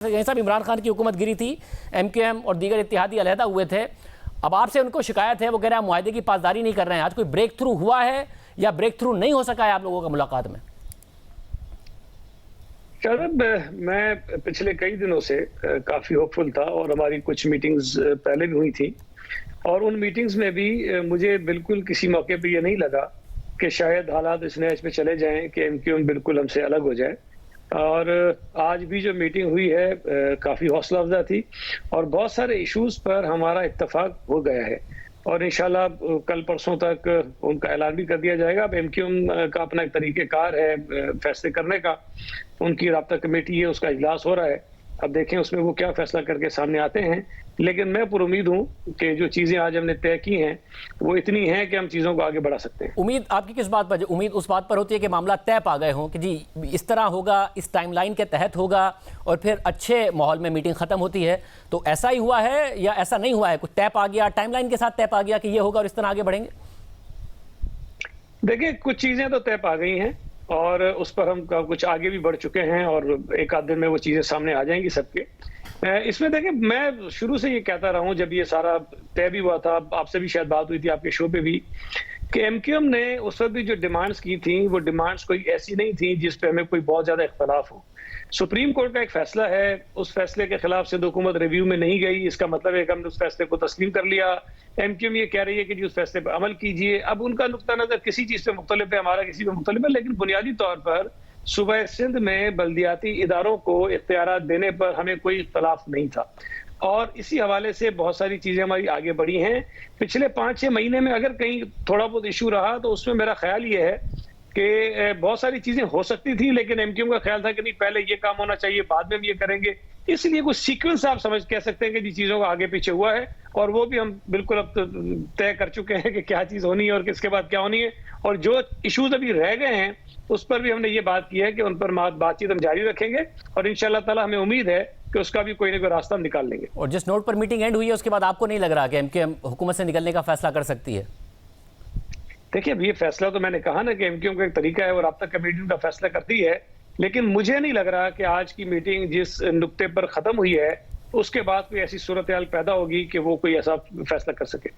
यहीं साहब इमरान खान की हुकूमत गिरी थी, MQM और दीगर इत्तेहादी अलहदा हुए थे। अब आपसे उनको शिकायत है, वो कह रहे हैं मुआहदे की पासदारी नहीं कर रहे हैं। आज कोई ब्रेक थ्रू हुआ है या ब्रेक थ्रू नहीं हो सका है आप लोगों का मुलाकात में? शायद मैं पिछले कई दिनों से काफी होपफुल था और हमारी कुछ मीटिंग्स पहले भी हुई थी और उन मीटिंग्स में भी मुझे बिल्कुल किसी मौके पे ये नहीं लगा कि शायद हालात इस नहज पे चले जाएं कि MQM बिल्कुल हमसे अलग हो जाए। और आज भी जो मीटिंग हुई है काफी हौसला अफजा थी और बहुत सारे इश्यूज पर हमारा इत्तेफाक हो गया है और इंशाल्लाह कल परसों तक उनका ऐलान भी कर दिया जाएगा। अब MQM का अपना एक तरीक़ेकार है फैसले करने का, उनकी राब्ता कमेटी है, उसका इजलास हो रहा है। अब देखें उसमें वो क्या फैसला करके सामने आते हैं, लेकिन मैं पुरुमीद हूं कि जो चीजें आज हमने तय की हैं वो इतनी हैं कि हम चीजों को आगे बढ़ा सकते हैं। उम्मीद आपकी किस बात पर? उम्मीद उस बात पर होती है कि मामला तय पा गए हों कि जी इस तरह होगा, इस टाइमलाइन के तहत होगा और फिर अच्छे माहौल में मीटिंग खत्म होती है। तो ऐसा ही हुआ है या ऐसा नहीं हुआ है? कुछ तय पा गया, टाइमलाइन के साथ तय पा गया कि ये होगा और इस तरह आगे बढ़ेंगे? देखिए कुछ चीजें तो तय पा गई हैं और उस पर हम कुछ आगे भी बढ़ चुके हैं और एक आध दिन में वो चीजें सामने आ जाएंगी सबके। इसमें देखिए मैं शुरू से ये कहता रहा हूं, जब ये सारा तय भी हुआ था, आपसे भी शायद बात हुई थी आपके शो पे भी, कि MQM ने उस वक्त भी जो डिमांड्स की थी वो डिमांड्स कोई ऐसी नहीं थी जिस पे हमें कोई बहुत ज्यादा इख्तलाफ हो। सुप्रीम कोर्ट का एक फैसला है, उस फैसले के खिलाफ सिंध हुकूमत रिव्यू में नहीं गई, इसका मतलब है कि हमने उस फैसले को तस्लीम कर लिया। MQM ये कह रही है कि जी उस फैसले पर अमल कीजिए। अब उनका नुक्ता नजर किसी चीज पे मुख्तलिफ है, हमारा किसी पे मुख्तलिफ है, लेकिन बुनियादी तौर पर सूबा सिंध में बल्दियाती इदारों को इख्तियारात देने पर हमें कोई इख्तलाफ नहीं था और इसी हवाले से बहुत सारी चीजें हमारी आगे बढ़ी हैं। पिछले 5-6 महीने में अगर कहीं थोड़ा बहुत इशू रहा तो उसमें मेरा ख्याल ये है कि बहुत सारी चीजें हो सकती थी, लेकिन MQM का ख्याल था कि नहीं पहले ये काम होना चाहिए, बाद में हम ये करेंगे। इसलिए कुछ सीक्वेंस आप समझ कह सकते हैं कि जी चीजों का आगे पीछे हुआ है और वो भी हम बिल्कुल अब तय कर चुके हैं कि क्या चीज होनी है और किसके बाद क्या होनी है। और जो इश्यूज अभी रह गए हैं उस पर भी हमने ये बात की है कि उन पर बातचीत हम जारी रखेंगे और इंशाल्लाह ताला हमें उम्मीद है कि उसका भी कोई ना कोई रास्ता हम निकाल लेंगे। और जिस नोट पर मीटिंग एंड हुई है उसके बाद आपको नहीं लग रहा कि MQM हुकूमत से निकलने का फैसला कर सकती है? देखिए अब ये फैसला तो मैंने कहा ना कि MQM का एक तरीका है और राब्ता कमेटी का फैसला करती है, लेकिन मुझे नहीं लग रहा कि आज की मीटिंग जिस नुक्ते पर खत्म हुई है उसके बाद कोई ऐसी सूरत हाल पैदा होगी कि वो कोई ऐसा फैसला कर सके।